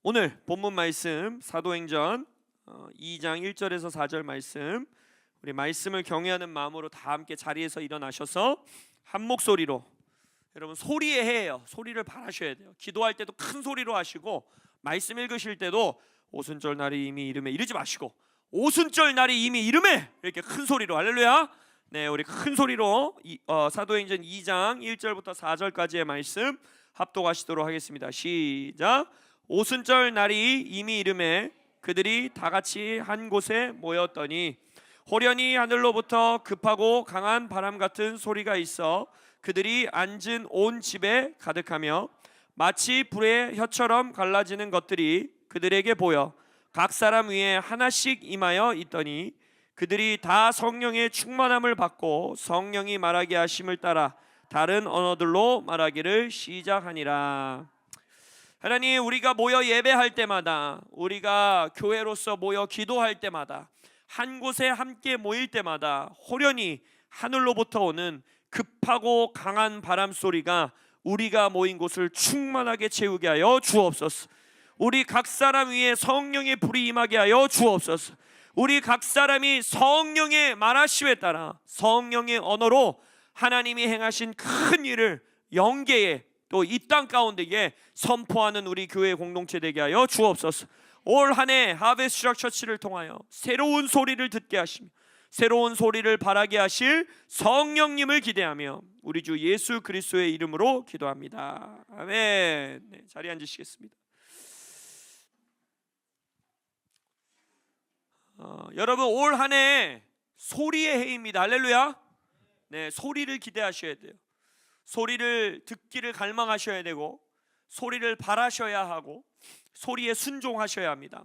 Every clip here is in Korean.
오늘 본문 말씀 사도행전 2장 1절에서 4절 말씀, 우리 말씀을 경외하는 마음으로 다 함께 자리에서 일어나셔서 한 목소리로, 여러분 소리에 해요. 소리를 바라셔야 돼요. 기도할 때도 큰 소리로 하시고, 말씀 읽으실 때도 오순절 날이 이미 이름에 이르지 마시고 오순절 날이 이미 이름에 이렇게 큰 소리로, 할렐루야. 네, 우리 큰 소리로 사도행전 2장 1절부터 4절까지의 말씀 합독하시도록 하겠습니다. 시작. 오순절 날이 이미 이름에 그들이 다 같이 한 곳에 모였더니 호련히 하늘로부터 급하고 강한 바람 같은 소리가 있어 그들이 앉은 온 집에 가득하며, 마치 불의 혀처럼 갈라지는 것들이 그들에게 보여 각 사람 위에 하나씩 임하여 있더니, 그들이 다 성령의 충만함을 받고 성령이 말하게 하심을 따라 다른 언어들로 말하기를 시작하니라. 하나님, 우리가 모여 예배할 때마다, 우리가 교회로서 모여 기도할 때마다, 한 곳에 함께 모일 때마다 호련히 하늘로부터 오는 급하고 강한 바람 소리가 우리가 모인 곳을 충만하게 채우게 하여 주옵소서. 우리 각 사람 위에 성령의 불이 임하게 하여 주옵소서. 우리 각 사람이 성령의 말하심에 따라 성령의 언어로 하나님이 행하신 큰 일을 영계에, 또 이 땅 가운데에 선포하는 우리 교회 공동체 되게 하여 주옵소서. 올 한 해 하베스트 슈락 처치를 통하여 새로운 소리를 듣게 하시며 새로운 소리를 바라게 하실 성령님을 기대하며 우리 주 예수 그리스도의 이름으로 기도합니다. 아멘. 네, 자리에 앉으시겠습니다. 여러분, 올 한 해 소리의 해입니다. 할렐루야. 네, 소리를 기대하셔야 돼요. 소리를 듣기를 갈망하셔야 되고, 소리를 바라셔야 하고, 소리에 순종하셔야 합니다.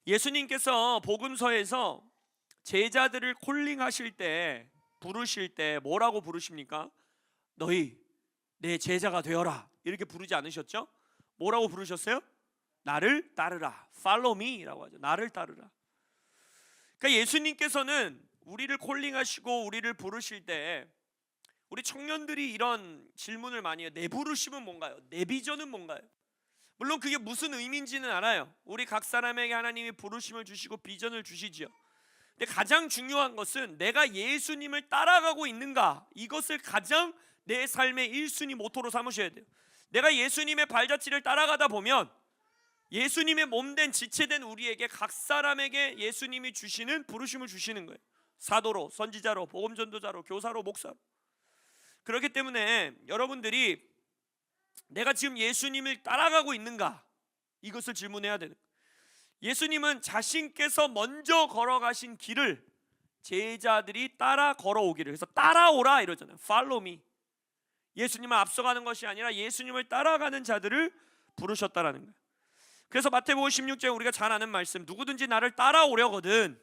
예수님께서 복음서에서 제자들을 콜링하실 때, 부르실 때 뭐라고 부르십니까? 너희 내 제자가 되어라, 이렇게 부르지 않으셨죠? 뭐라고 부르셨어요? 나를 따르라, follow me라고 하죠. 나를 따르라. 그러니까 예수님께서는 우리를 콜링하시고 우리를 부르실 때, 우리 청년들이 이런 질문을 많이 해요. 내 부르심은 뭔가요? 내 비전은 뭔가요? 물론 그게 무슨 의미인지는 알아요. 우리 각 사람에게 하나님이 부르심을 주시고 비전을 주시죠. 근데 가장 중요한 것은 내가 예수님을 따라가고 있는가, 이것을 가장 내 삶의 1순위 모토로 삼으셔야 돼요. 내가 예수님의 발자취를 따라가다 보면 예수님의 몸된 지체된 우리에게, 각 사람에게 예수님이 주시는 부르심을 주시는 거예요. 사도로, 선지자로, 복음전도자로, 교사로, 목사로. 그렇기 때문에 여러분들이 내가 지금 예수님을 따라가고 있는가, 이것을 질문해야 되는 거예요. 예수님은 자신께서 먼저 걸어가신 길을 제자들이 따라 걸어오기를, 그래서 따라오라 이러잖아요. Follow me. 예수님을 앞서가는 것이 아니라 예수님을 따라가는 자들을 부르셨다라는 거예요. 그래서 마태복음 16장 우리가 잘 아는 말씀, 누구든지 나를 따라오려거든,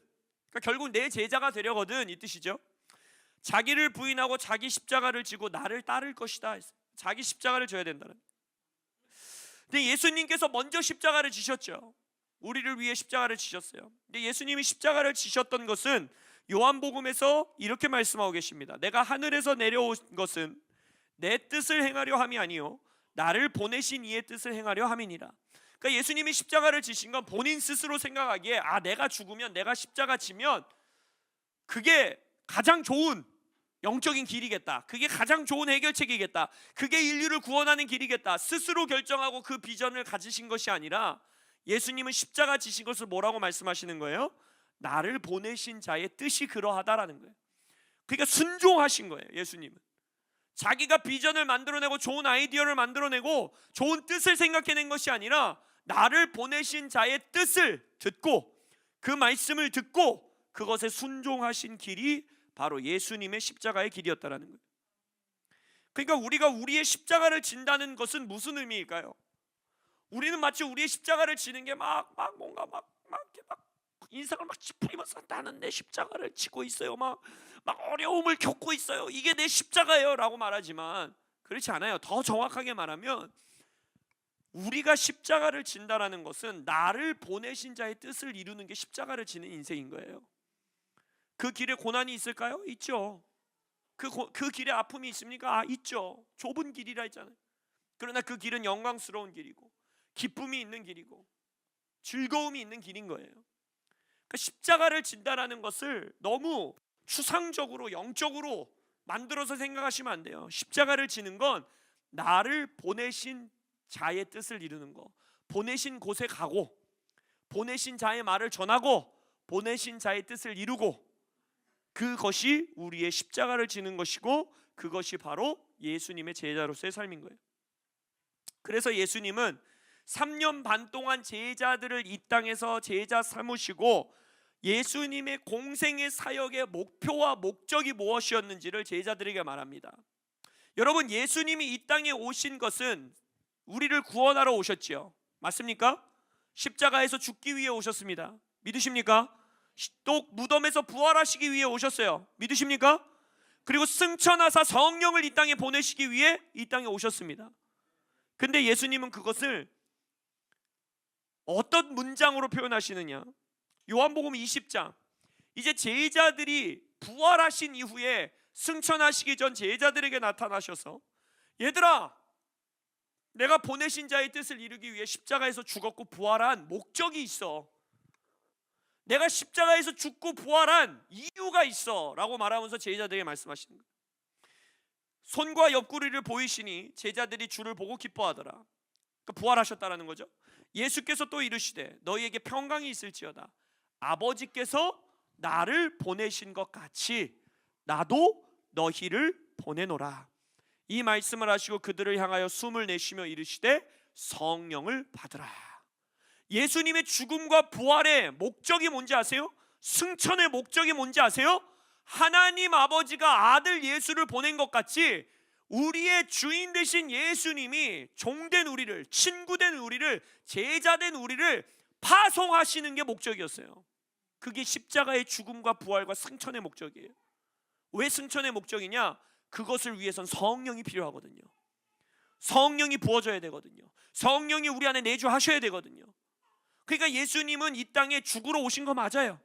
그러니까 결국 내 제자가 되려거든, 이 뜻이죠. 자기를 부인하고 자기 십자가를 지고 나를 따를 것이다. 자기 십자가를 져야 된다는. 근데 예수님께서 먼저 십자가를 지셨죠. 우리를 위해 십자가를 지셨어요. 근데 예수님이 십자가를 지셨던 것은 요한복음에서 이렇게 말씀하고 계십니다. 내가 하늘에서 내려온 것은 내 뜻을 행하려 함이 아니요 나를 보내신 이의 뜻을 행하려 함이니라. 그러니까 예수님이 십자가를 지신 건 본인 스스로 생각하기에, 내가 죽으면, 내가 십자가 지면 그게 가장 좋은 영적인 길이겠다, 그게 가장 좋은 해결책이겠다, 그게 인류를 구원하는 길이겠다, 스스로 결정하고 그 비전을 가지신 것이 아니라, 예수님은 십자가 지신 것을 뭐라고 말씀하시는 거예요? 나를 보내신 자의 뜻이 그러하다라는 거예요. 그러니까 순종하신 거예요. 예수님은 자기가 비전을 만들어내고 좋은 아이디어를 만들어내고 좋은 뜻을 생각해낸 것이 아니라, 나를 보내신 자의 뜻을 듣고 그 말씀을 듣고 그것에 순종하신 길이 바로 예수님의 십자가의 길이었다라는 거예요. 그러니까 우리가 우리의 십자가를 진다는 것은 무슨 의미일까요? 우리는 마치 우리의 십자가를 지는 게 뭔가 이렇게 인상을 찌푸리면서 나는 내 십자가를 지고 있어요, 막 어려움을 겪고 있어요, 이게 내 십자가예요 라고 말하지만, 그렇지 않아요. 더 정확하게 말하면 우리가 십자가를 진다라는 것은 나를 보내신 자의 뜻을 이루는 게 십자가를 지는 인생인 거예요. 그 길에 고난이 있을까요? 있죠. 그 길에 아픔이 있습니까? 있죠. 좁은 길이라 했잖아요. 그러나 그 길은 영광스러운 길이고, 기쁨이 있는 길이고 즐거움이 있는 길인 거예요. 그러니까 십자가를 진다라는 것을 너무 추상적으로 영적으로 만들어서 생각하시면 안 돼요. 십자가를 지는 건 나를 보내신 자의 뜻을 이루는 거, 보내신 곳에 가고 보내신 자의 말을 전하고 보내신 자의 뜻을 이루고, 그것이 우리의 십자가를 지는 것이고 그것이 바로 예수님의 제자로서의 삶인 거예요. 그래서 예수님은 3년 반 동안 제자들을 이 땅에서 제자 삼으시고 예수님의 공생의 사역의 목표와 목적이 무엇이었는지를 제자들에게 말합니다. 여러분, 예수님이 이 땅에 오신 것은 우리를 구원하러 오셨지요. 맞습니까? 십자가에서 죽기 위해 오셨습니다. 믿으십니까? 또 무덤에서 부활하시기 위해 오셨어요. 믿으십니까? 그리고 승천하사 성령을 이 땅에 보내시기 위해 이 땅에 오셨습니다. 근데 예수님은 그것을 어떤 문장으로 표현하시느냐? 요한복음 20장, 이제 제자들이 부활하신 이후에 승천하시기 전 제자들에게 나타나셔서, 얘들아, 내가 보내신 자의 뜻을 이루기 위해 십자가에서 죽었고 부활한 목적이 있어. 내가 십자가에서 죽고 부활한 이유가 있어 라고 말하면서 제자들에게 말씀하시는 거예요. 손과 옆구리를 보이시니 제자들이 주를 보고 기뻐하더라. 그러니까 부활하셨다라는 거죠. 예수께서 또 이르시되 너희에게 평강이 있을지어다. 아버지께서 나를 보내신 것 같이 나도 너희를 보내노라. 이 말씀을 하시고 그들을 향하여 숨을 내쉬며 이르시되 성령을 받으라. 예수님의 죽음과 부활의 목적이 뭔지 아세요? 승천의 목적이 뭔지 아세요? 하나님 아버지가 아들 예수를 보낸 것 같이 우리의 주인 되신 예수님이 종된 우리를, 친구된 우리를, 제자된 우리를 파송하시는 게 목적이었어요. 그게 십자가의 죽음과 부활과 승천의 목적이에요. 왜 승천의 목적이냐? 그것을 위해선 성령이 필요하거든요. 성령이 부어져야 되거든요. 성령이 우리 안에 내주하셔야 되거든요. 그러니까 예수님은 이 땅에 죽으러 오신 거 맞아요.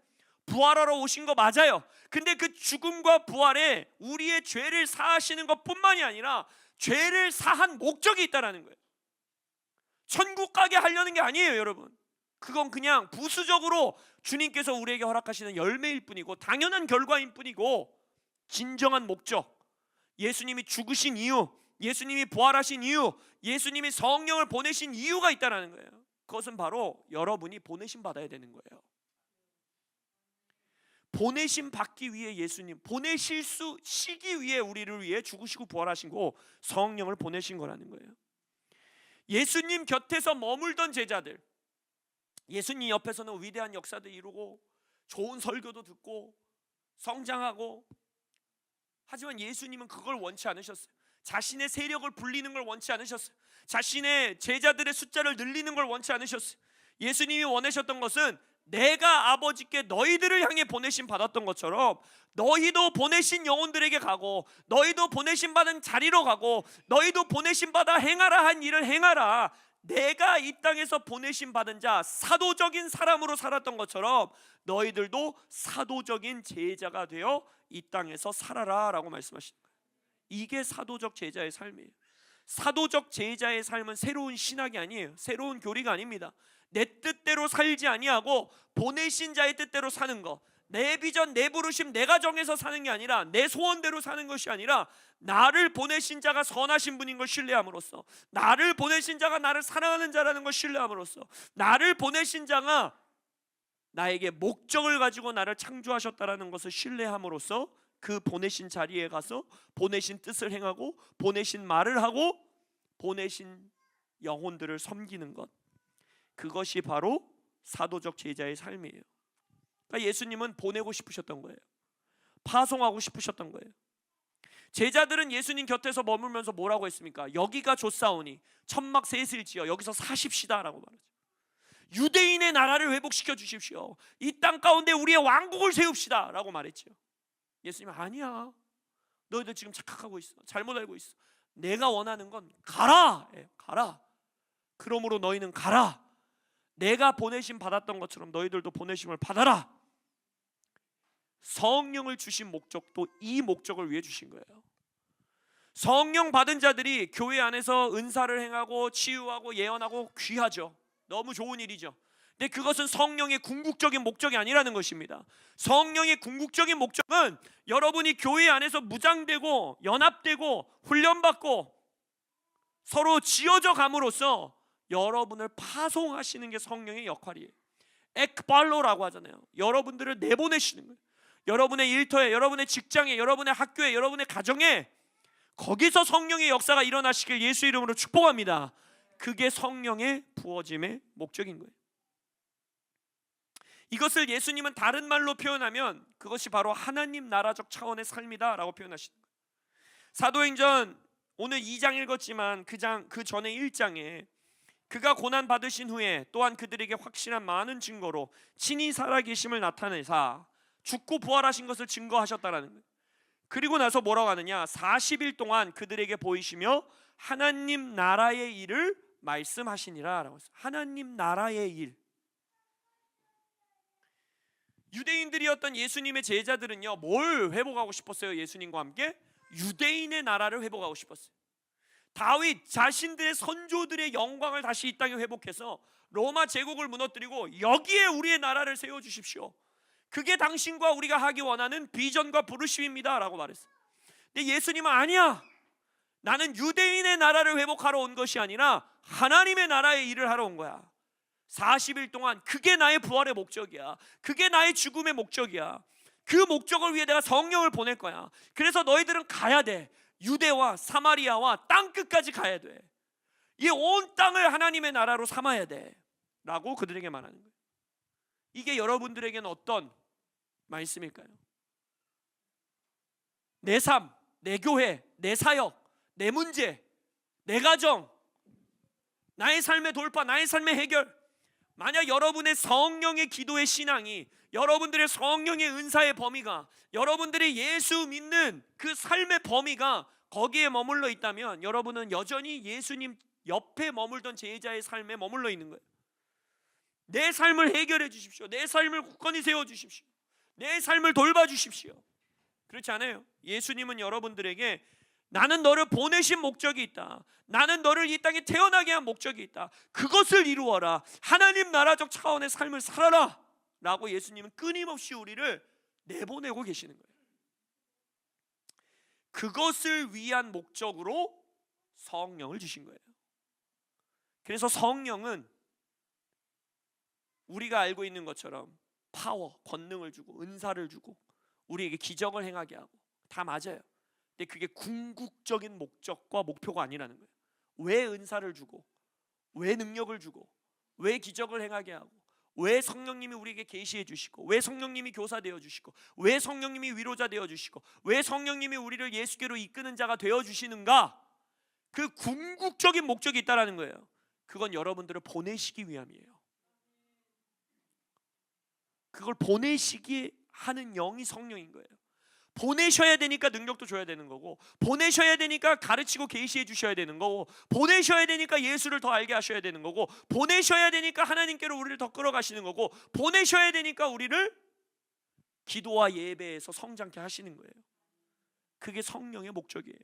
부활하러 오신 거 맞아요. 근데 그 죽음과 부활에 우리의 죄를 사하시는 것뿐만이 아니라 죄를 사한 목적이 있다는 거예요. 천국 가게 하려는 게 아니에요, 여러분. 그건 그냥 부수적으로 주님께서 우리에게 허락하시는 열매일 뿐이고 당연한 결과인 뿐이고, 진정한 목적, 예수님이 죽으신 이유, 예수님이 부활하신 이유, 예수님이 성령을 보내신 이유가 있다는 거예요. 그것은 바로 여러분이 보내심 받아야 되는 거예요. 보내심 받기 위해 예수님, 보내실 수 시기 위해 우리를 위해 죽으시고 부활하신 거, 성령을 보내신 거라는 거예요. 예수님 곁에서 머물던 제자들, 예수님 옆에서는 위대한 역사도 이루고 좋은 설교도 듣고 성장하고, 하지만 예수님은 그걸 원치 않으셨어요. 자신의 세력을 불리는 걸 원치 않으셨어요. 자신의 제자들의 숫자를 늘리는 걸 원치 않으셨어요. 예수님이 원하셨던 것은 내가 아버지께 너희들을 향해 보내심 받았던 것처럼 너희도 보내신 영혼들에게 가고, 너희도 보내심 받은 자리로 가고, 너희도 보내심 받아 행하라 한 일을 행하라. 내가 이 땅에서 보내심 받은 자, 사도적인 사람으로 살았던 것처럼 너희들도 사도적인 제자가 되어 이 땅에서 살아라 라고 말씀하시는 거예요. 이게 사도적 제자의 삶이에요. 사도적 제자의 삶은 새로운 신학이 아니에요. 새로운 교리가 아닙니다. 내 뜻대로 살지 아니하고 보내신 자의 뜻대로 사는 거, 내 비전, 내 부르심 내가 정해서 사는 게 아니라, 내 소원대로 사는 것이 아니라, 나를 보내신 자가 선하신 분인 걸 신뢰함으로써, 나를 보내신 자가 나를 사랑하는 자라는 걸 신뢰함으로써, 나를 보내신 자가 나에게 목적을 가지고 나를 창조하셨다라는 것을 신뢰함으로써 그 보내신 자리에 가서 보내신 뜻을 행하고 보내신 말을 하고 보내신 영혼들을 섬기는 것, 그것이 바로 사도적 제자의 삶이에요. 그러니까 예수님은 보내고 싶으셨던 거예요. 파송하고 싶으셨던 거예요. 제자들은 예수님 곁에서 머물면서 뭐라고 했습니까? 여기가 좋사오니 천막 셋을 지어 여기서 사십시다 라고 말하죠. 유대인의 나라를 회복시켜 주십시오. 이 땅 가운데 우리의 왕국을 세웁시다 라고 말했죠. 예수님은 아니야, 너희들 지금 착각하고 있어, 잘못 알고 있어. 내가 원하는 건 가라, 가라. 그러므로 너희는 가라. 내가 보내심 받았던 것처럼 너희들도 보내심을 받아라. 성령을 주신 목적도 이 목적을 위해 주신 거예요. 성령 받은 자들이 교회 안에서 은사를 행하고 치유하고 예언하고 귀하죠. 너무 좋은 일이죠. 근데 그것은 성령의 궁극적인 목적이 아니라는 것입니다. 성령의 궁극적인 목적은 여러분이 교회 안에서 무장되고 연합되고 훈련받고 서로 지어져 감으로써 여러분을 파송하시는 게 성령의 역할이에요. ekbal로라고 하잖아요. 여러분들을 내보내시는 거예요. 여러분의 일터에, 여러분의 직장에, 여러분의 학교에, 여러분의 가정에, 거기서 성령의 역사가 일어나시길 예수 이름으로 축복합니다. 그게 성령의 부어짐의 목적인 거예요. 이것을 예수님은 다른 말로 표현하면 그것이 바로 하나님 나라적 차원의 삶이다 라고 표현하시는 거예요. 사도행전 오늘 2장 읽었지만 그 전에 1장에 그가 고난 받으신 후에 또한 그들에게 확실한 많은 증거로 친히 살아계심을 나타내사 죽고 부활하신 것을 증거하셨다라는 거예요. 그리고 나서 뭐라고 하느냐, 40일 동안 그들에게 보이시며 하나님 나라의 일을 말씀하시니라 라고 했어요. 하나님 나라의 일. 유대인들이었던 예수님의 제자들은요, 뭘 회복하고 싶었어요? 예수님과 함께 유대인의 나라를 회복하고 싶었어요. 다윗 자신들의 선조들의 영광을 다시 이 땅에 회복해서 로마 제국을 무너뜨리고 여기에 우리의 나라를 세워주십시오. 그게 당신과 우리가 하기 원하는 비전과 부르심입니다 라고 말했어요. 근데 예수님은 아니야, 나는 유대인의 나라를 회복하러 온 것이 아니라 하나님의 나라의 일을 하러 온 거야. 40일 동안 그게 나의 부활의 목적이야. 그게 나의 죽음의 목적이야. 그 목적을 위해 내가 성령을 보낼 거야. 그래서 너희들은 가야 돼. 유대와 사마리아와 땅끝까지 가야 돼. 이 온 땅을 하나님의 나라로 삼아야 돼 라고 그들에게 말하는 거예요. 이게 여러분들에게는 어떤 말씀일까요? 내 삶, 내 교회, 내 사역, 내 문제, 내 가정, 나의 삶의 돌파, 나의 삶의 해결. 만약 여러분의 성령의 기도의 신앙이, 여러분들의 성령의 은사의 범위가, 여러분들이 예수 믿는 그 삶의 범위가 거기에 머물러 있다면 여러분은 여전히 예수님 옆에 머물던 제자의 삶에 머물러 있는 거예요. 내 삶을 해결해 주십시오. 내 삶을 굳건히 세워 주십시오. 내 삶을 돌봐 주십시오. 그렇지 않아요? 예수님은 여러분들에게 나는 너를 보내신 목적이 있다. 나는 너를 이 땅에 태어나게 한 목적이 있다. 그것을 이루어라. 하나님 나라적 차원의 삶을 살아라 라고 예수님은 끊임없이 우리를 내보내고 계시는 거예요. 그것을 위한 목적으로 성령을 주신 거예요. 그래서 성령은 우리가 알고 있는 것처럼 파워, 권능을 주고 은사를 주고 우리에게 기적을 행하게 하고 다 맞아요. 근데 그게 궁극적인 목적과 목표가 아니라는 거예요. 왜 은사를 주고, 왜 능력을 주고, 왜 기적을 행하게 하고, 왜 성령님이 우리에게 계시해 주시고, 왜 성령님이 교사 되어 주시고, 왜 성령님이 위로자 되어 주시고, 왜 성령님이 우리를 예수께로 이끄는 자가 되어 주시는가? 그 궁극적인 목적이 있다라는 거예요. 그건 여러분들을 보내시기 위함이에요. 그걸 보내시기 하는 영이 성령인 거예요. 보내셔야 되니까 능력도 줘야 되는 거고, 보내셔야 되니까 가르치고 계시해 주셔야 되는 거고, 보내셔야 되니까 예수를 더 알게 하셔야 되는 거고, 보내셔야 되니까 하나님께로 우리를 더 끌어가시는 거고, 보내셔야 되니까 우리를 기도와 예배에서 성장케 하시는 거예요. 그게 성령의 목적이에요.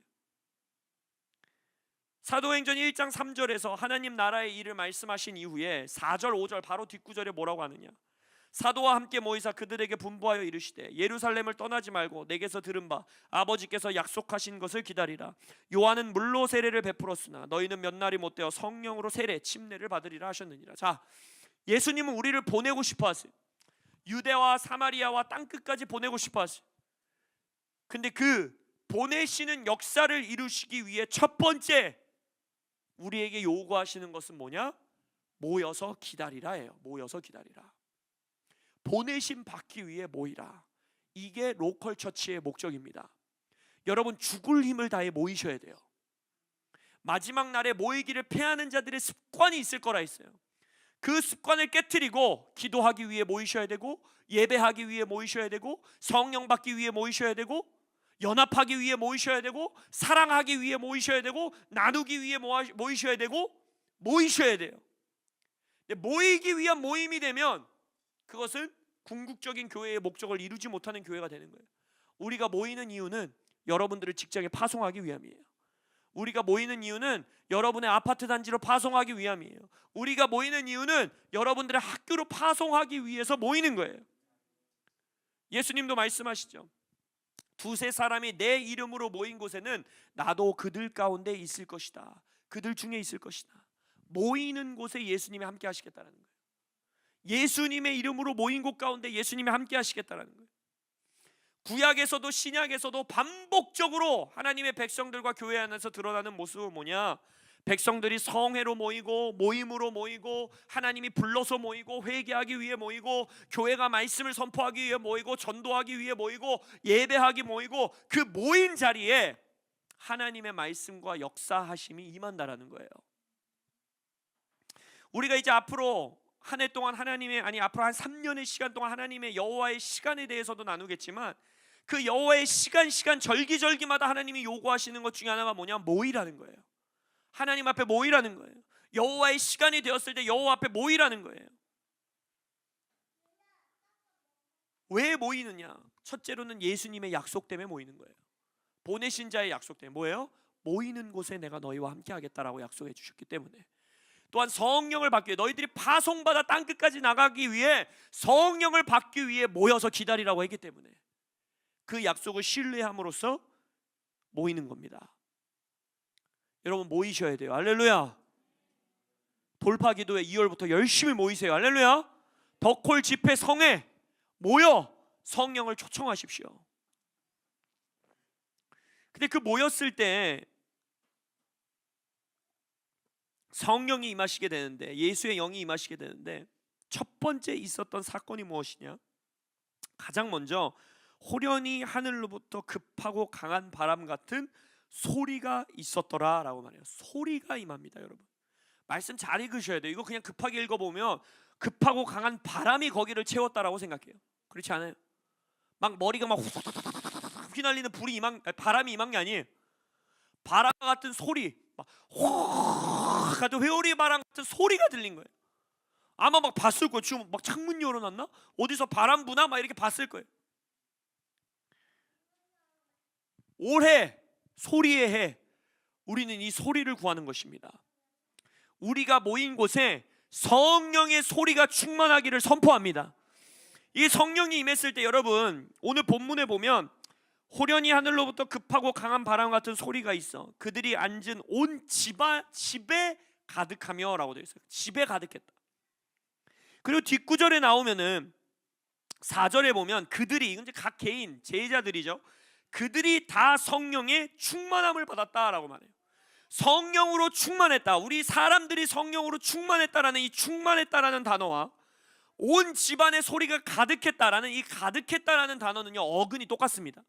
사도행전 1장 3절에서 하나님 나라의 일을 말씀하신 이후에 4절 5절 바로 뒷구절에 뭐라고 하느냐, 사도와 함께 모이사 그들에게 분부하여 이르시되 예루살렘을 떠나지 말고 내게서 들은 바 아버지께서 약속하신 것을 기다리라. 요한은 물로 세례를 베풀었으나 너희는 몇 날이 못되어 성령으로 세례 침례를 받으리라 하셨느니라. 자, 예수님은 우리를 보내고 싶어 하세요. 유대와 사마리아와 땅끝까지 보내고 싶어 하세요. 근데 그 보내시는 역사를 이루시기 위해 첫 번째 우리에게 요구하시는 것은 뭐냐? 모여서 기다리라예요. 모여서 기다리라. 보내심 받기 위해 모이라. 이게 로컬 처치의 목적입니다. 여러분, 죽을 힘을 다해 모이셔야 돼요. 마지막 날에 모이기를 패하는 자들의 습관이 있을 거라 했어요. 그 습관을 깨트리고 기도하기 위해 모이셔야 되고, 예배하기 위해 모이셔야 되고, 성령 받기 위해 모이셔야 되고, 연합하기 위해 모이셔야 되고, 사랑하기 위해 모이셔야 되고, 나누기 위해 모이셔야 되고, 모이셔야 돼요. 근데 모이기 위한 모임이 되면 그것은 궁극적인 교회의 목적을 이루지 못하는 교회가 되는 거예요. 우리가 모이는 이유는 여러분들을 직장에 파송하기 위함이에요. 우리가 모이는 이유는 여러분의 아파트 단지로 파송하기 위함이에요. 우리가 모이는 이유는 여러분들의 학교로 파송하기 위해서 모이는 거예요. 예수님도 말씀하시죠. 두세 사람이 내 이름으로 모인 곳에는 나도 그들 가운데 있을 것이다. 그들 중에 있을 것이다. 모이는 곳에 예수님이 함께 하시겠다는 거예요. 예수님의 이름으로 모인 곳 가운데 예수님이 함께 하시겠다는 거예요. 구약에서도 신약에서도 반복적으로 하나님의 백성들과 교회 안에서 드러나는 모습은 뭐냐? 백성들이 성회로 모이고 모임으로 모이고 하나님이 불러서 모이고 회개하기 위해 모이고 교회가 말씀을 선포하기 위해 모이고 전도하기 위해 모이고 예배하기 모이고 그 모인 자리에 하나님의 말씀과 역사하심이 임한다라는 거예요. 우리가 이제 앞으로 한 해 동안 앞으로 한 3년의 시간 동안 하나님의 여호와의 시간에 대해서도 나누겠지만 그 여호와의 시간 절기마다 하나님이 요구하시는 것 중에 하나가 뭐냐? 모이라는 거예요. 하나님 앞에 모이라는 거예요. 여호와의 시간이 되었을 때 여호와 앞에 모이라는 거예요. 왜 모이느냐? 첫째로는 예수님의 약속 때문에 모이는 거예요. 보내신 자의 약속 때문에. 뭐예요? 모이는 곳에 내가 너희와 함께 하겠다라고 약속해 주셨기 때문에. 또한 성령을 받기 위해, 너희들이 파송받아 땅끝까지 나가기 위해 성령을 받기 위해 모여서 기다리라고 했기 때문에 그 약속을 신뢰함으로써 모이는 겁니다. 여러분 모이셔야 돼요. 할렐루야. 돌파기도회 2월부터 열심히 모이세요. 할렐루야. 덕콜 집회 성회 모여 성령을 초청하십시오. 근데 그 모였을 때 성령이 임하시게 되는데, 예수의 영이 임하시게 되는데 첫 번째 있었던 사건이 무엇이냐? 가장 먼저 호련히 하늘로부터 급하고 강한 바람 같은 소리가 있었더라 라고 말해요. 소리가 임합니다. 여러분 말씀 잘 읽으셔야 돼요. 이거 그냥 급하게 읽어보면 급하고 강한 바람이 거기를 채웠다라고 생각해요. 그렇지 않아요? 막 머리가 막 휘날리는 바람이 임한 게 아니에요. 바람 같은 소리, 막 같은 회오리 바람 같은 소리가 들린 거예요. 아마 막 봤을 거예요. 지금 막 창문 열어놨나? 어디서 바람 부나? 막 이렇게 봤을 거예요. 올해 소리의 해, 우리는 이 소리를 구하는 것입니다. 우리가 모인 곳에 성령의 소리가 충만하기를 선포합니다. 이 성령이 임했을 때 여러분 오늘 본문에 보면 호련히 하늘로부터 급하고 강한 바람 같은 소리가 있어 그들이 앉은 온 집에 가득하며 라고 되어 있어요. 집에 가득했다. 그리고 뒷구절에 나오면은 4절에 보면 그들이, 이제 각 개인 제자들이죠. 그들이 다 성령의 충만함을 받았다라고 말해요. 성령으로 충만했다. 우리 사람들이 성령으로 충만했다라는 이 충만했다라는 단어와 온 집안의 소리가 가득했다라는 이 가득했다라는 단어는요 어근이 똑같습니다.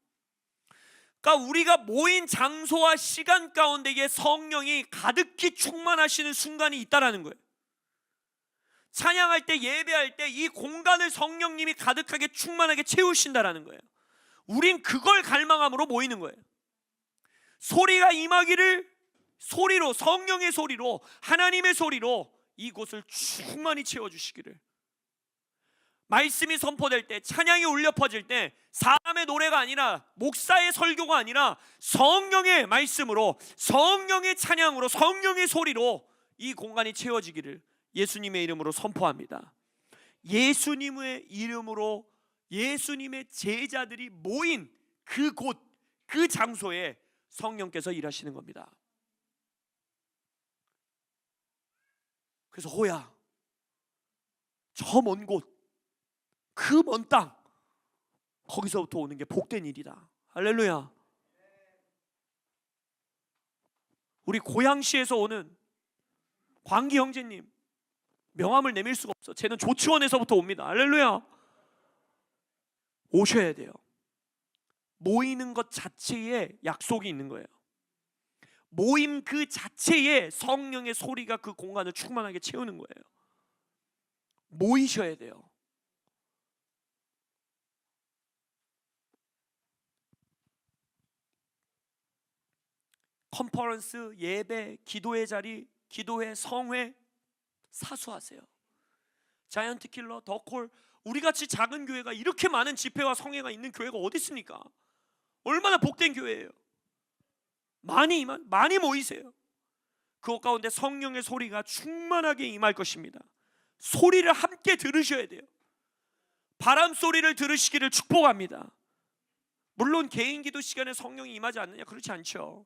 그러니까 우리가 모인 장소와 시간 가운데에 성령이 가득히 충만하시는 순간이 있다라는 거예요. 찬양할 때, 예배할 때 이 공간을 성령님이 가득하게 충만하게 채우신다라는 거예요. 우린 그걸 갈망함으로 모이는 거예요. 소리가 임하기를, 소리로, 성령의 소리로, 하나님의 소리로 이곳을 충만히 채워주시기를. 말씀이 선포될 때, 찬양이 울려 퍼질 때 사람의 노래가 아니라, 목사의 설교가 아니라 성령의 말씀으로, 성령의 찬양으로, 성령의 소리로 이 공간이 채워지기를 예수님의 이름으로 선포합니다. 예수님의 이름으로 예수님의 제자들이 모인 그곳, 그 장소에 성령께서 일하시는 겁니다. 그래서 호야, 저 먼 곳, 그 먼 땅, 거기서부터 오는 게 복된 일이다. 할렐루야. 우리 고양시에서 오는 광기 형제님 명함을 내밀 수가 없어. 쟤는 조치원에서부터 옵니다. 할렐루야. 오셔야 돼요. 모이는 것 자체에 약속이 있는 거예요. 모임 그 자체에 성령의 소리가 그 공간을 충만하게 채우는 거예요. 모이셔야 돼요. 컨퍼런스, 예배, 기도의 자리, 기도회, 성회 사수하세요. 자이언트 킬러, 더콜, 우리같이 작은 교회가 이렇게 많은 집회와 성회가 있는 교회가 어디 있습니까? 얼마나 복된 교회예요. 많이 모이세요. 그것 가운데 성령의 소리가 충만하게 임할 것입니다. 소리를 함께 들으셔야 돼요. 바람 소리를 들으시기를 축복합니다. 물론 개인 기도 시간에 성령이 임하지 않느냐? 그렇지 않죠.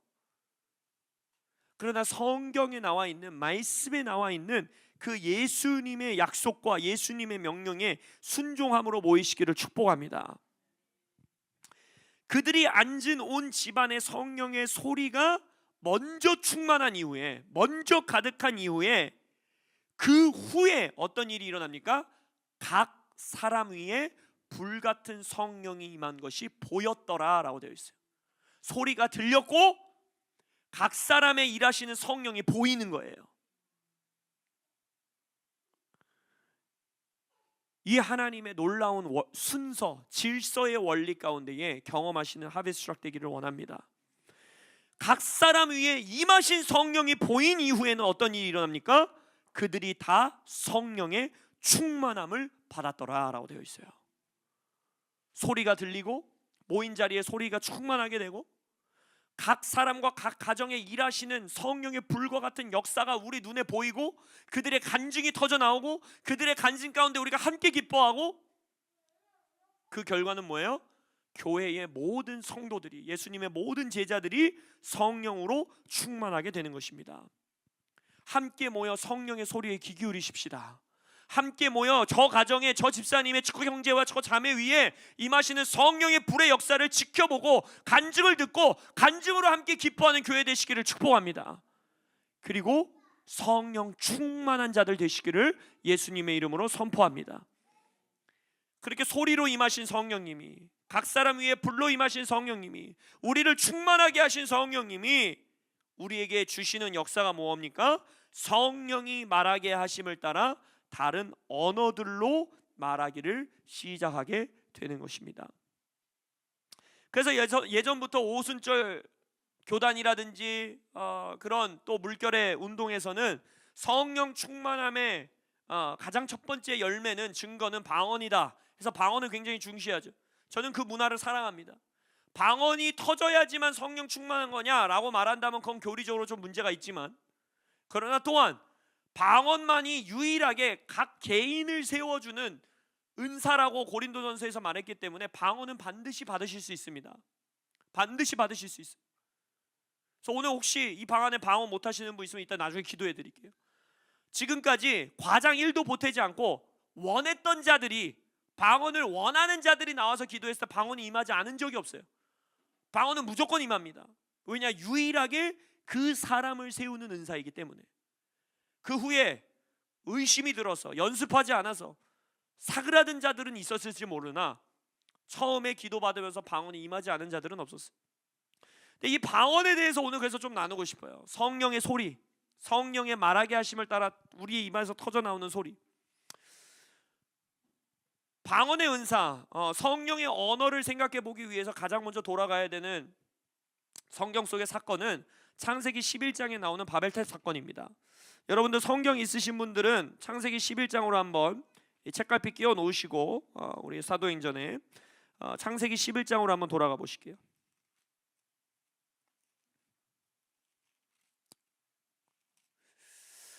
그러나 성경에 나와 있는, 말씀에 나와 있는 그 예수님의 약속과 예수님의 명령에 순종함으로 모이시기를 축복합니다. 그들이 앉은 온 집안의 성령의 소리가 먼저 충만한 이후에, 먼저 가득한 이후에, 그 후에 어떤 일이 일어납니까? 각 사람 위에 불같은 성령이 임한 것이 보였더라 라고 되어 있어요. 소리가 들렸고 각 사람의 일하시는 성령이 보이는 거예요. 이 하나님의 놀라운 순서, 질서의 원리 가운데에 경험하시는 하베스 추락 되기를 원합니다. 각 사람 위에 임하신 성령이 보인 이후에는 어떤 일이 일어납니까? 그들이 다 성령의 충만함을 받았더라 라고 되어 있어요. 소리가 들리고 모인 자리에 소리가 충만하게 되고 각 사람과 각 가정에 일하시는 성령의 불과 같은 역사가 우리 눈에 보이고 그들의 간증이 터져 나오고 그들의 간증 가운데 우리가 함께 기뻐하고, 그 결과는 뭐예요? 교회의 모든 성도들이, 예수님의 모든 제자들이 성령으로 충만하게 되는 것입니다. 함께 모여 성령의 소리에 귀 기울이십시다. 함께 모여 저 가정에, 저 집사님의, 저 형제와 저 자매 위에 임하시는 성령의 불의 역사를 지켜보고 간증을 듣고 간증으로 함께 기뻐하는 교회 되시기를 축복합니다. 그리고 성령 충만한 자들 되시기를 예수님의 이름으로 선포합니다. 그렇게 소리로 임하신 성령님이, 각 사람 위에 불로 임하신 성령님이, 우리를 충만하게 하신 성령님이 우리에게 주시는 역사가 뭡니까? 성령이 말하게 하심을 따라 다른 언어들로 말하기를 시작하게 되는 것입니다. 그래서 예전부터 오순절 교단이라든지 그런 또 물결의 운동에서는 성령 충만함의 가장 첫 번째 열매는, 증거는 방언이다. 그래서 방언을 굉장히 중시하죠. 저는 그 문화를 사랑합니다. 방언이 터져야지만 성령 충만한 거냐라고 말한다면 그건 교리적으로 좀 문제가 있지만, 그러나 또한 방언만이 유일하게 각 개인을 세워주는 은사라고 고린도전서에서 말했기 때문에 방언은 반드시 받으실 수 있습니다. 반드시 받으실 수 있어요. 그래서 오늘 혹시 이 방 안에 방언 못 하시는 분 있으면 이따 나중에 기도해 드릴게요. 지금까지 과장 1도 보태지 않고 원했던 자들이, 방언을 원하는 자들이 나와서 기도했을 때 방언이 임하지 않은 적이 없어요. 방언은 무조건 임합니다. 왜냐? 유일하게 그 사람을 세우는 은사이기 때문에. 그 후에 의심이 들어서 연습하지 않아서 사그라든 자들은 있었을지 모르나 처음에 기도받으면서 방언이 임하지 않은 자들은 없었어요. 근데 이 방언에 대해서 오늘 그래서 좀 나누고 싶어요. 성령의 소리, 성령의 말하게 하심을 따라 우리의 입에서 터져 나오는 소리. 방언의 은사, 성령의 언어를 생각해 보기 위해서 가장 먼저 돌아가야 되는 성경 속의 사건은 창세기 11장에 나오는 바벨탑 사건입니다. 여러분들 성경 있으신 분들은 창세기 11장으로 한번 책갈피 끼워 놓으시고 우리 사도행전에 창세기 11장으로 한번 돌아가 보실게요.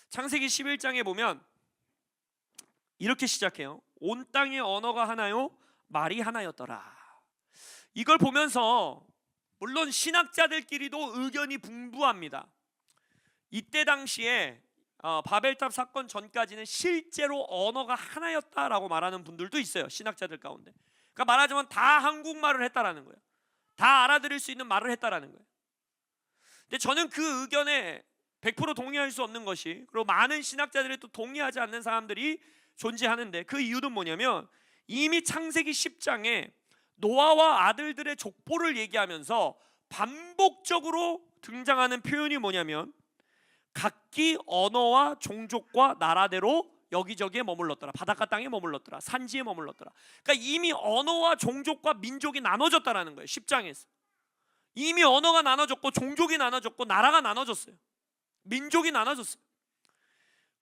창세기 11장에 보면 이렇게 시작해요. 온 땅의 언어가 하나요, 말이 하나였더라. 이걸 보면서 물론 신학자들끼리도 의견이 분분합니다. 이때 당시에 바벨탑 사건 전까지는 실제로 언어가 하나였다라고 말하는 분들도 있어요. 신학자들 가운데. 그러니까 말하자면 다 한국말을 했다라는 거예요. 다 알아들을 수 있는 말을 했다라는 거예요. 근데 저는 그 의견에 100% 동의할 수 없는 것이, 그리고 많은 신학자들이 또 동의하지 않는 사람들이 존재하는데, 그 이유는 뭐냐면 이미 창세기 10장에 노아와 아들들의 족보를 얘기하면서 반복적으로 등장하는 표현이 뭐냐면 각기 언어와 종족과 나라대로 여기저기에 머물렀더라. 바닷가 땅에 머물렀더라. 산지에 머물렀더라. 그러니까 이미 언어와 종족과 민족이 나눠졌다라는 거예요. 10장에서 이미 언어가 나눠졌고 종족이 나눠졌고 나라가 나눠졌어요. 민족이 나눠졌어요.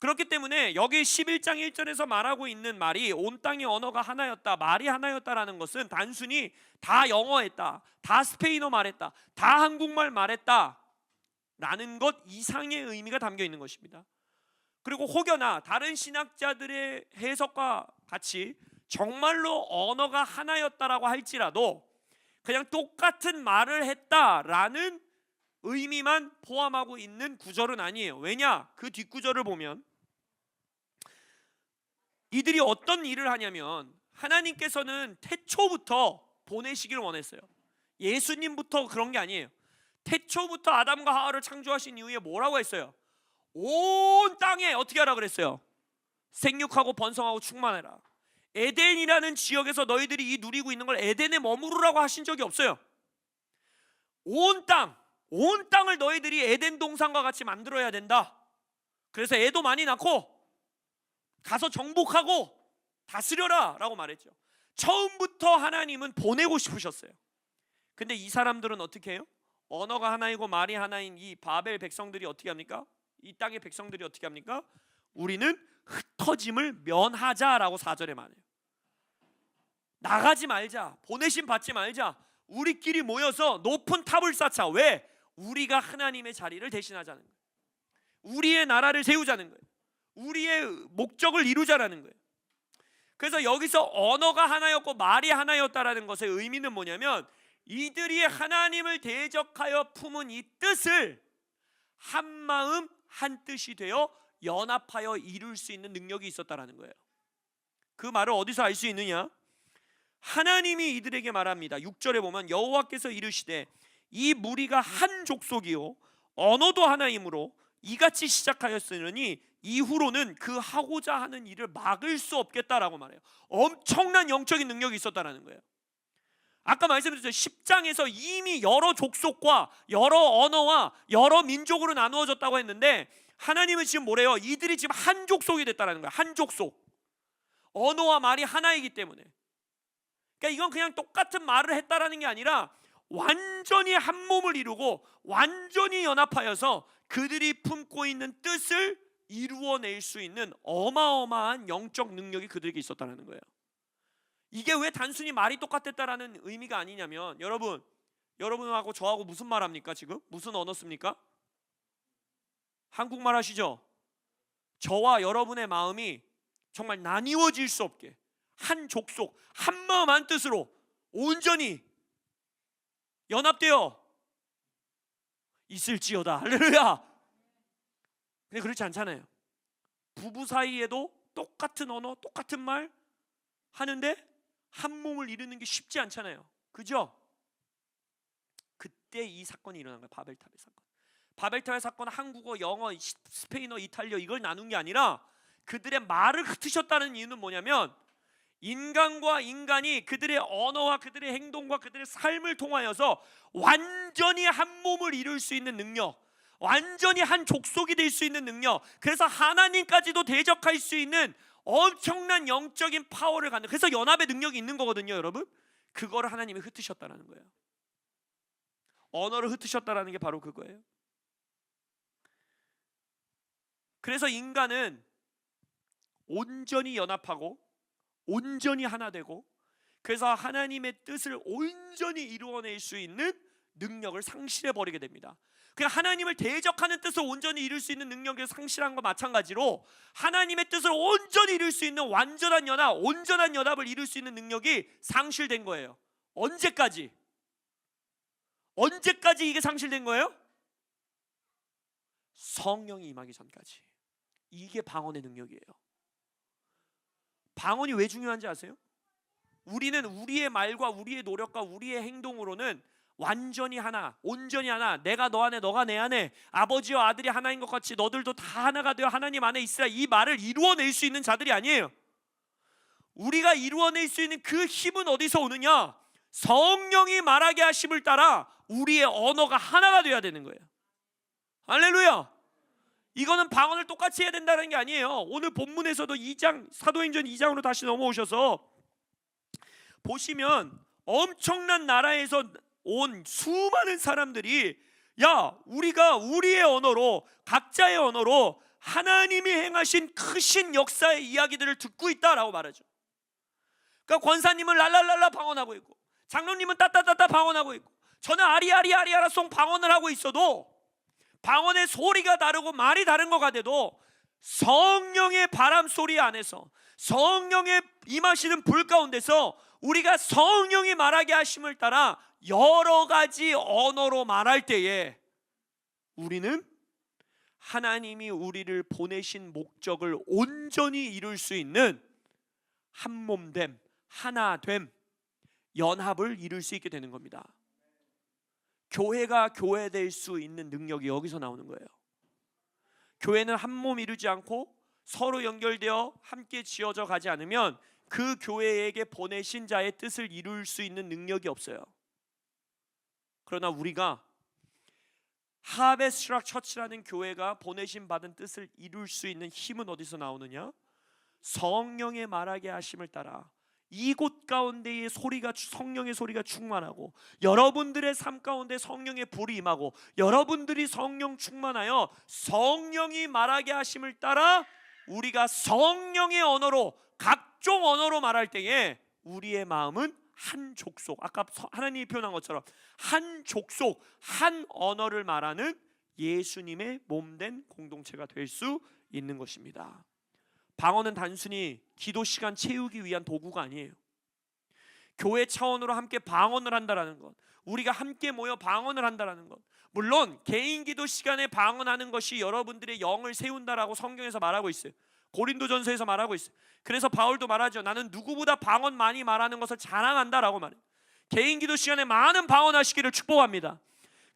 그렇기 때문에 여기 11장 1절에서 말하고 있는 말이 온 땅의 언어가 하나였다, 말이 하나였다라는 것은 단순히 다 영어 했다, 다 스페인어 말했다, 다 한국말 말했다, 라는 것 이상의 의미가 담겨 있는 것입니다. 그리고 혹여나 다른 신학자들의 해석과 같이 정말로 언어가 하나였다라고 할지라도 그냥 똑같은 말을 했다라는 의미만 포함하고 있는 구절은 아니에요. 왜냐? 그 뒷구절을 보면 이들이 어떤 일을 하냐면 하나님께서는 태초부터 보내시기를 원했어요. 예수님부터 그런 게 아니에요. 태초부터 아담과 하와를 창조하신 이후에 뭐라고 했어요? 온 땅에 어떻게 하라 그랬어요? 생육하고 번성하고 충만해라. 에덴이라는 지역에서 너희들이 이 누리고 있는 걸 에덴에 머무르라고 하신 적이 없어요. 온 땅을 너희들이 에덴 동산과 같이 만들어야 된다. 그래서 애도 많이 낳고 가서 정복하고 다스려라 라고 말했죠. 처음부터 하나님은 보내고 싶으셨어요. 근데 이 사람들은 어떻게 해요? 언어가 하나이고 말이 하나인 이 바벨 백성들이 어떻게 합니까? 이 땅의 백성들이 어떻게 합니까? 우리는 흩어짐을 면하자라고 4절에 말해요. 나가지 말자, 보내심 받지 말자, 우리끼리 모여서 높은 탑을 쌓자. 왜? 우리가 하나님의 자리를 대신하자는 거예요. 우리의 나라를 세우자는 거예요. 우리의 목적을 이루자라는 거예요. 그래서 여기서 언어가 하나였고 말이 하나였다라는 것의 의미는 뭐냐면 이들이 하나님을 대적하여 품은 이 뜻을 한 마음 한 뜻이 되어 연합하여 이룰 수 있는 능력이 있었다라는 거예요. 그 말을 어디서 알 수 있느냐? 하나님이 이들에게 말합니다. 6절에 보면 여호와께서 이르시되 이 무리가 한 족속이요 언어도 하나이므로 이같이 시작하였으니 이후로는 그 하고자 하는 일을 막을 수 없겠다라고 말해요. 엄청난 영적인 능력이 있었다라는 거예요. 아까 말씀드렸죠. 10장에서 이미 여러 족속과 여러 언어와 여러 민족으로 나누어졌다고 했는데 하나님은 지금 뭐래요? 이들이 지금 한 족속이 됐다라는 거예요. 한 족속. 언어와 말이 하나이기 때문에. 그러니까 이건 그냥 똑같은 말을 했다라는 게 아니라 완전히 한 몸을 이루고 완전히 연합하여서 그들이 품고 있는 뜻을 이루어낼 수 있는 어마어마한 영적 능력이 그들에게 있었다는 거예요. 이게 왜 단순히 말이 똑같았다라는 의미가 아니냐면 여러분하고 저하고 무슨 말 합니까? 지금 무슨 언어 씁니까? 한국말 하시죠? 저와 여러분의 마음이 정말 나뉘어질 수 없게 한 족속, 한 마음 한 뜻으로 온전히 연합되어 있을지어다. 할렐루야. 근데 그렇지 않잖아요. 부부 사이에도 똑같은 언어, 똑같은 말 하는데 한 몸을 이루는 게 쉽지 않잖아요. 그죠? 그때 이 사건이 일어난 거예요. 바벨탑의 사건. 바벨탑의 사건은 한국어, 영어, 스페인어, 이탈리아 이걸 나눈 게 아니라 그들의 말을 흩으셨다는 이유는 뭐냐면 인간과 인간이 그들의 언어와 그들의 행동과 그들의 삶을 통하여서 완전히 한 몸을 이룰 수 있는 능력, 완전히 한 족속이 될 수 있는 능력, 그래서 하나님까지도 대적할 수 있는 엄청난 영적인 파워를 갖는, 그래서 연합의 능력이 있는 거거든요. 여러분, 그거를 하나님이 흩으셨다는 거예요. 언어를 흩으셨다는 게 바로 그거예요. 그래서 인간은 온전히 연합하고 온전히 하나 되고 그래서 하나님의 뜻을 온전히 이루어낼 수 있는 능력을 상실해 버리게 됩니다. 그냥 하나님을 대적하는 뜻을 온전히 이룰 수 있는 능력을 상실한 것 마찬가지로 하나님의 뜻을 온전히 이룰 수 있는 완전한 연합, 온전한 연합을 이룰 수 있는 능력이 상실된 거예요. 언제까지 이게 상실된 거예요? 성령이 임하기 전까지. 이게 방언의 능력이에요. 방언이 왜 중요한지 아세요? 우리는 우리의 말과 우리의 노력과 우리의 행동으로는 완전히 하나, 온전히 하나, 내가 너 안에 너가 내 안에 아버지와 아들이 하나인 것 같이 너들도 다 하나가 되어 하나님 안에 있으라, 이 말을 이루어낼 수 있는 자들이 아니에요. 우리가 이루어낼 수 있는 그 힘은 어디서 오느냐? 성령이 말하게 하심을 따라 우리의 언어가 하나가 되어야 되는 거예요. 할렐루야. 이거는 방언을 똑같이 해야 된다는 게 아니에요. 오늘 본문에서도 2장, 사도행전 2장으로 다시 넘어오셔서 보시면 엄청난 나라에서 온 수많은 사람들이 우리가 우리의 언어로, 각자의 언어로 하나님이 행하신 크신 역사의 이야기들을 듣고 있다라고 말하죠. 그러니까 권사님은 랄랄랄라 방언하고 있고, 장로님은 따따따따 방언하고 있고, 저는 아리아리아리아라송 방언을 하고 있어도 방언의 소리가 다르고 말이 다른 것 같아도 성령의 바람 소리 안에서, 성령의 임하시는 불 가운데서 우리가 성령이 말하게 하심을 따라 여러 가지 언어로 말할 때에 우리는 하나님이 우리를 보내신 목적을 온전히 이룰 수 있는 한몸됨, 하나됨, 연합을 이룰 수 있게 되는 겁니다. 교회가 교회될 수 있는 능력이 여기서 나오는 거예요. 교회는 한 몸 이루지 않고 서로 연결되어 함께 지어져 가지 않으면 그 교회에게 보내신 자의 뜻을 이룰 수 있는 능력이 없어요. 그러나 우리가 하베스트락 처치라는 교회가 보내신 받은 뜻을 이룰 수 있는 힘은 어디서 나오느냐? 성령의 말하게 하심을 따라 이곳 가운데의 소리가, 성령의 소리가 충만하고 여러분들의 삶 가운데 성령의 불이 임하고 여러분들이 성령 충만하여 성령이 말하게 하심을 따라 우리가 성령의 언어로, 각종 언어로 말할 때에 우리의 마음은 한 족속, 아까 하나님이 표현한 것처럼 한 족속, 한 언어를 말하는 예수님의 몸된 공동체가 될 수 있는 것입니다. 방언은 단순히 기도 시간 채우기 위한 도구가 아니에요. 교회 차원으로 함께 방언을 한다라는 것, 우리가 함께 모여 방언을 한다라는 것, 물론 개인 기도 시간에 방언하는 것이 여러분들의 영을 세운다라고 성경에서 말하고 있어요. 고린도전서에서 말하고 있어요. 그래서 바울도 말하죠. 나는 누구보다 방언 많이 말하는 것을 자랑한다라고 말해요. 개인 기도 시간에 많은 방언하시기를 축복합니다.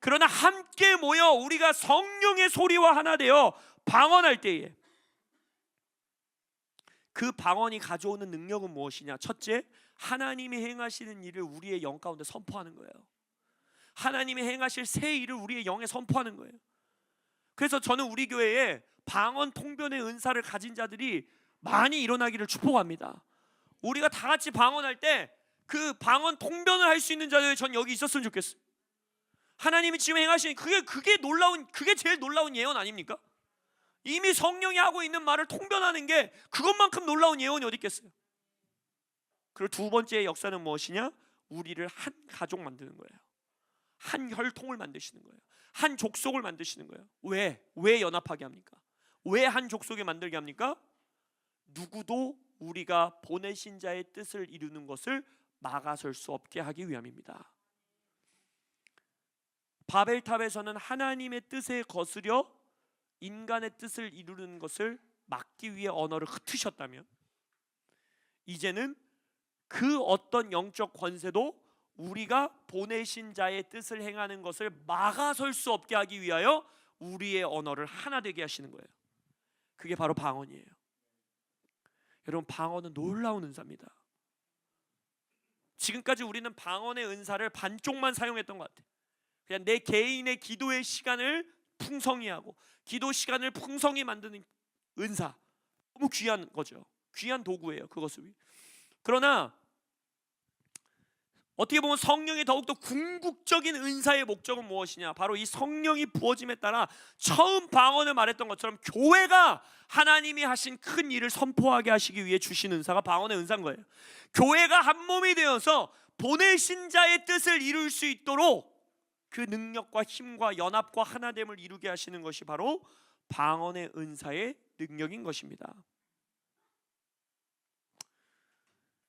그러나 함께 모여 우리가 성령의 소리와 하나 되어 방언할 때에 그 방언이 가져오는 능력은 무엇이냐? 첫째, 하나님이 행하시는 일을 우리의 영 가운데 선포하는 거예요. 하나님이 행하실 새 일을 우리의 영에 선포하는 거예요. 그래서 저는 우리 교회에 방언 통변의 은사를 가진 자들이 많이 일어나기를 축복합니다. 우리가 다 같이 방언할 때 그 방언 통변을 할 수 있는 자들이 전 여기 있었으면 좋겠어요. 하나님이 지금 행하시는 그게 제일 놀라운 예언 아닙니까? 이미 성령이 하고 있는 말을 통변하는 게 그것만큼 놀라운 예언이 어디 있겠어요? 그리고 두 번째 역사는 무엇이냐? 우리를 한 가족 만드는 거예요. 한 혈통을 만드시는 거예요. 한 족속을 만드시는 거예요. 왜 연합하게 합니까? 왜 한 족속에 만들게 합니까? 누구도 우리가 보내신 자의 뜻을 이루는 것을 막아설 수 없게 하기 위함입니다. 바벨탑에서는 하나님의 뜻에 거스려 인간의 뜻을 이루는 것을 막기 위해 언어를 흩으셨다면, 이제는 그 어떤 영적 권세도 우리가 보내신 자의 뜻을 행하는 것을 막아설 수 없게 하기 위하여 우리의 언어를 하나 되게 하시는 거예요. 그게 바로 방언이에요. 여러분, 방언은 놀라운 은사입니다. 지금까지 우리는 방언의 은사를 반쪽만 사용했던 것 같아요. 그냥 내 개인의 기도의 시간을 풍성히 하고 기도 시간을 풍성히 만드는 은사, 너무 귀한 거죠. 귀한 도구예요, 그것을. 그러나 어떻게 보면 성령의 더욱더 궁극적인 은사의 목적은 무엇이냐? 바로 이 성령이 부어짐에 따라 처음 방언을 말했던 것처럼 교회가 하나님이 하신 큰 일을 선포하게 하시기 위해 주신 은사가 방언의 은사인 거예요. 교회가 한 몸이 되어서 보내신 자의 뜻을 이룰 수 있도록 그 능력과 힘과 연합과 하나됨을 이루게 하시는 것이 바로 방언의 은사의 능력인 것입니다.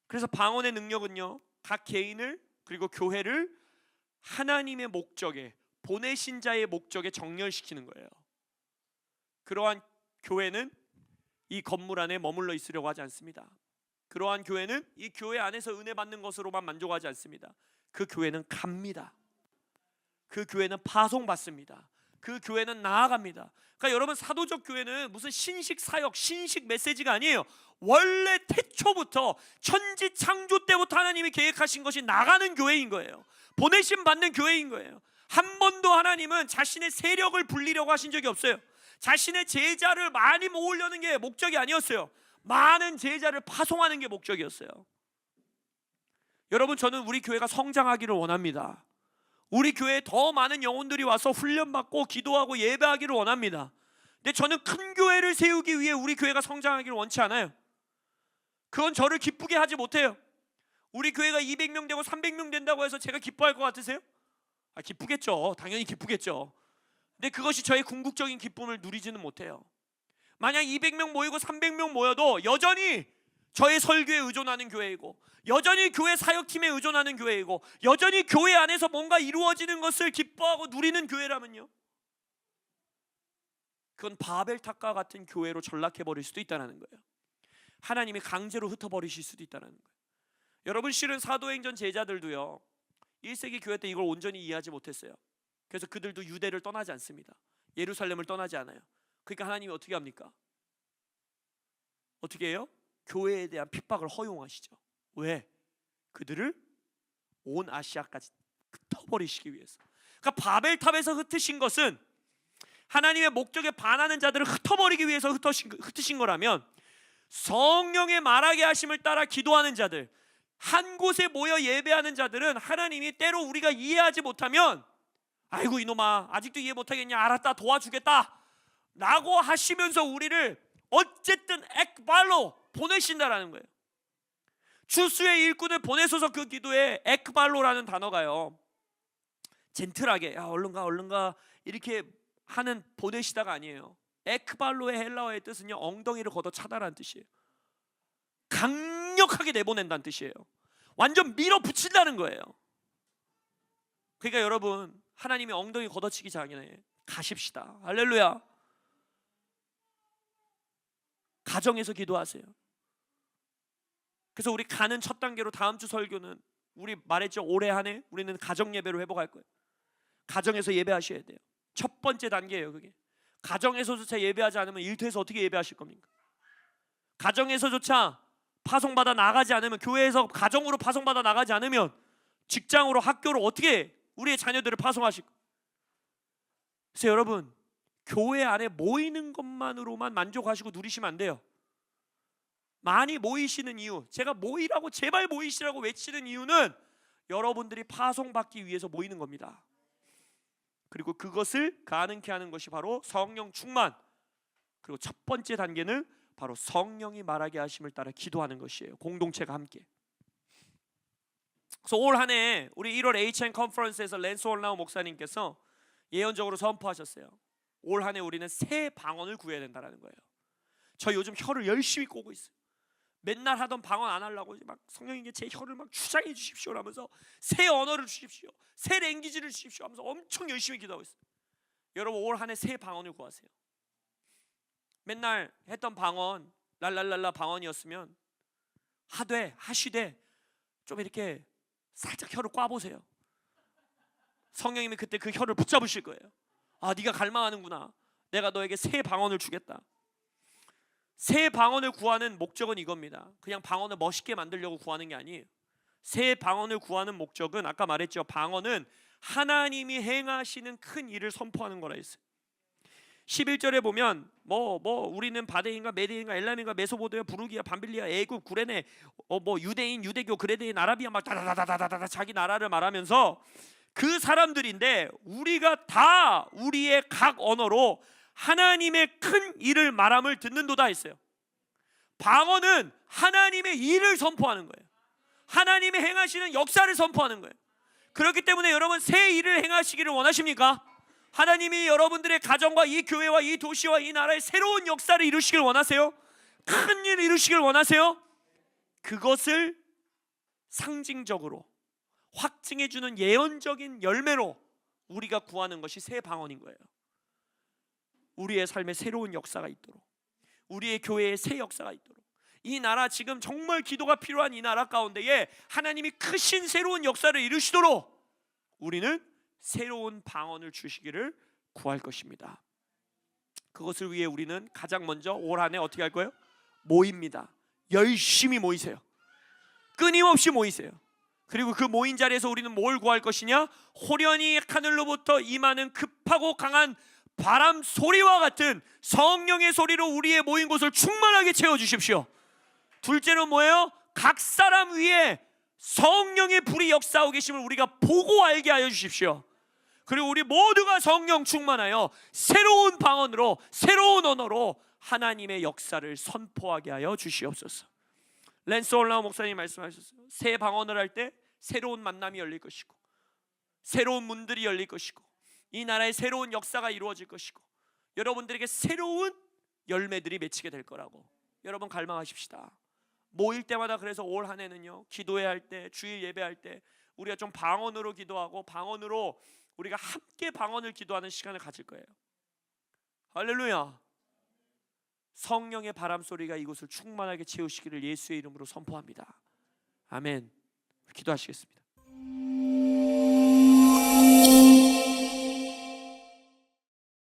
그래서 방언의 능력은요, 각 개인을 그리고 교회를 하나님의 목적에, 보내신 자의 목적에 정렬시키는 거예요. 그러한 교회는 이 건물 안에 머물러 있으려고 하지 않습니다. 그러한 교회는 이 교회 안에서 은혜 받는 것으로만 만족하지 않습니다. 그 교회는 갑니다. 그 교회는 파송받습니다. 그 교회는 나아갑니다. 그러니까 여러분, 사도적 교회는 무슨 신식 사역, 신식 메시지가 아니에요. 원래 태초부터 천지 창조 때부터 하나님이 계획하신 것이 나가는 교회인 거예요. 보내심 받는 교회인 거예요. 한 번도 하나님은 자신의 세력을 불리려고 하신 적이 없어요. 자신의 제자를 많이 모으려는 게 목적이 아니었어요. 많은 제자를 파송하는 게 목적이었어요. 여러분, 저는 우리 교회가 성장하기를 원합니다. 우리 교회에 더 많은 영혼들이 와서 훈련받고 기도하고 예배하기를 원합니다. 근데 저는 큰 교회를 세우기 위해 우리 교회가 성장하기를 원치 않아요. 그건 저를 기쁘게 하지 못해요. 우리 교회가 200명 되고 300명 된다고 해서 제가 기뻐할 것 같으세요? 기쁘겠죠. 당연히 기쁘겠죠. 근데 그것이 저의 궁극적인 기쁨을 누리지는 못해요. 만약 200명 모이고 300명 모여도 여전히 저의 설교에 의존하는 교회이고, 여전히 교회 사역팀에 의존하는 교회이고, 여전히 교회 안에서 뭔가 이루어지는 것을 기뻐하고 누리는 교회라면요, 그건 바벨탑과 같은 교회로 전락해버릴 수도 있다는 거예요. 하나님이 강제로 흩어버리실 수도 있다는 거예요. 여러분, 실은 사도행전 제자들도요, 1세기 교회 때 이걸 온전히 이해하지 못했어요. 그래서 그들도 유대를 떠나지 않습니다. 예루살렘을 떠나지 않아요. 그러니까 하나님이 어떻게 합니까? 어떻게 해요? 교회에 대한 핍박을 허용하시죠. 왜? 그들을 온 아시아까지 흩어버리시기 위해서. 그러니까 바벨탑에서 흩으신 것은 하나님의 목적에 반하는 자들을 흩어버리기 위해서 흩으신 거라면, 성령의 말하게 하심을 따라 기도하는 자들, 한 곳에 모여 예배하는 자들은 하나님이 때로 우리가 이해하지 못하면, 아이고 이놈아 아직도 이해 못하겠냐, 알았다 도와주겠다 라고 하시면서 우리를 어쨌든 ek발로 보내신다라는 거예요. 주수의 일꾼을 보내소서. 그 기도에 ek발로라는 단어가요, 젠틀하게 야 얼른 가 이렇게 하는 보내시다가 아니에요. ek발로의 헬라어의 뜻은요, 엉덩이를 걷어 차다라는 뜻이에요. 강력하게 내보낸다는 뜻이에요. 완전 밀어붙인다는 거예요. 그러니까 여러분, 하나님이 엉덩이 걷어치기 전에 가십시다. 할렐루야. 가정에서 기도하세요. 그래서 우리 가는 첫 단계로 다음 주 설교는, 우리 말했죠, 올해 한 해 우리는 가정 예배로 회복할 거예요. 가정에서 예배하셔야 돼요. 첫 번째 단계예요. 그게 가정에서조차 예배하지 않으면 일터에서 어떻게 예배하실 겁니까? 가정에서조차 파송받아 나가지 않으면, 교회에서 가정으로 파송받아 나가지 않으면 직장으로, 학교로 어떻게 우리의 자녀들을 파송하실 거예요? 그래서 여러분, 교회 안에 모이는 것만으로만 만족하시고 누리시면 안 돼요. 많이 모이시는 이유, 제가 모이라고 제발 모이시라고 외치는 이유는 여러분들이 파송받기 위해서 모이는 겁니다. 그리고 그것을 가능케 하는 것이 바로 성령 충만, 그리고 첫 번째 단계는 바로 성령이 말하게 하심을 따라 기도하는 것이에요. 공동체가 함께. 그래서 올 한 해 우리 1월 HN 컨퍼런스에서 랜스 올라우 목사님께서 예언적으로 선포하셨어요. 올 한 해 우리는 새 방언을 구해야 된다는 거예요. 저 요즘 혀를 열심히 꼬고 있어요. 맨날 하던 방언 안 하려고 막 성령님께 제 혀를 막 주장해 주십시오 하면서 새 언어를 주십시오, 새 랭귀지를 주십시오 하면서 엄청 열심히 기도하고 있어요. 여러분, 올 한 해 새 방언을 구하세요. 맨날 했던 방언 랄랄랄라 방언이었으면 하시되 좀 이렇게 살짝 혀를 꽈보세요. 성령님이 그때 그 혀를 붙잡으실 거예요. 아, 네가 갈망하는구나. 내가 너에게 새 방언을 주겠다. 새 방언을 구하는 목적은 이겁니다. 그냥 방언을 멋있게 만들려고 구하는 게 아니에요. 새 방언을 구하는 목적은, 아까 말했죠, 방언은 하나님이 행하시는 큰 일을 선포하는 거라 했어요. 11절에 보면 우리는 바데인가 메데인가 엘람인가 메소보도야 부르기야 밤빌리아 애굽 구레네 유대인 유대교 그레데인 아라비아 막 다다다다다다 자기 나라를 말하면서 그 사람들인데, 우리가 다 우리의 각 언어로 하나님의 큰 일을 말함을 듣는도다 했어요. 방언은 하나님의 일을 선포하는 거예요. 하나님의 행하시는 역사를 선포하는 거예요. 그렇기 때문에 여러분, 새 일을 행하시기를 원하십니까? 하나님이 여러분들의 가정과 이 교회와 이 도시와 이 나라에 새로운 역사를 이루시길 원하세요? 큰 일을 이루시길 원하세요? 그것을 상징적으로 확증해주는 예언적인 열매로 우리가 구하는 것이 새 방언인 거예요. 우리의 삶에 새로운 역사가 있도록, 우리의 교회에 새 역사가 있도록, 이 나라 지금 정말 기도가 필요한 이 나라 가운데에 하나님이 크신 새로운 역사를 이루시도록 우리는 새로운 방언을 주시기를 구할 것입니다. 그것을 위해 우리는 가장 먼저 올 한 해 어떻게 할 거예요? 모입니다. 열심히 모이세요. 끊임없이 모이세요. 그리고 그 모인 자리에서 우리는 뭘 구할 것이냐? 호련히 하늘로부터 임하는 급하고 강한 바람 소리와 같은 성령의 소리로 우리의 모인 곳을 충만하게 채워주십시오. 둘째는 뭐예요? 각 사람 위에 성령의 불이 역사하고 계심을 우리가 보고 알게 하여 주십시오. 그리고 우리 모두가 성령 충만하여 새로운 방언으로, 새로운 언어로 하나님의 역사를 선포하게 하여 주시옵소서. 랜스 올라우 목사님이 말씀하셨어요. 새 방언을 할 때 새로운 만남이 열릴 것이고, 새로운 문들이 열릴 것이고, 이 나라의 새로운 역사가 이루어질 것이고 여러분들에게 새로운 열매들이 맺히게 될 거라고 여러분 갈망하십시다. 모일 때마다 그래서 올 한 해는요, 기도회 할 때, 주일 예배할 때 우리가 좀 방언으로 기도하고 방언으로 우리가 함께 방언을 기도하는 시간을 가질 거예요. 할렐루야. 성령의 바람소리가 이곳을 충만하게 채우시기를 예수의 이름으로 선포합니다. 아멘. 기도하시겠습니다.